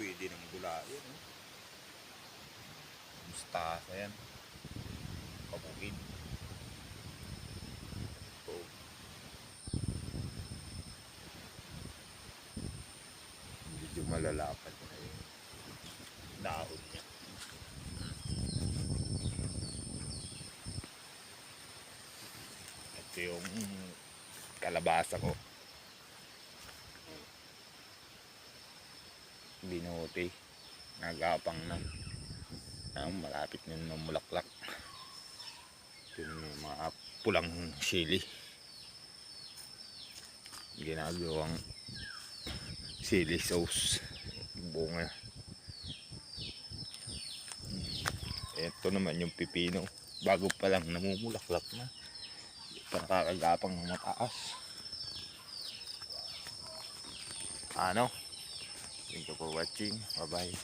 pwede ng gulayan. Mustasa yan. Pabukid. Ito. Medyo malalapat na yung dahon niya. Ito yung kalabasa ko. Binuti. Nagapang na. Malapit na mamulaklak. Ito yung mga pulang sili. Ginagawang sili sauce. Bunga. Ito naman yung pipino. Bago pa lang namumulaklak na. Nakakagapang mataas. Ano? Thank you for watching. Bye bye.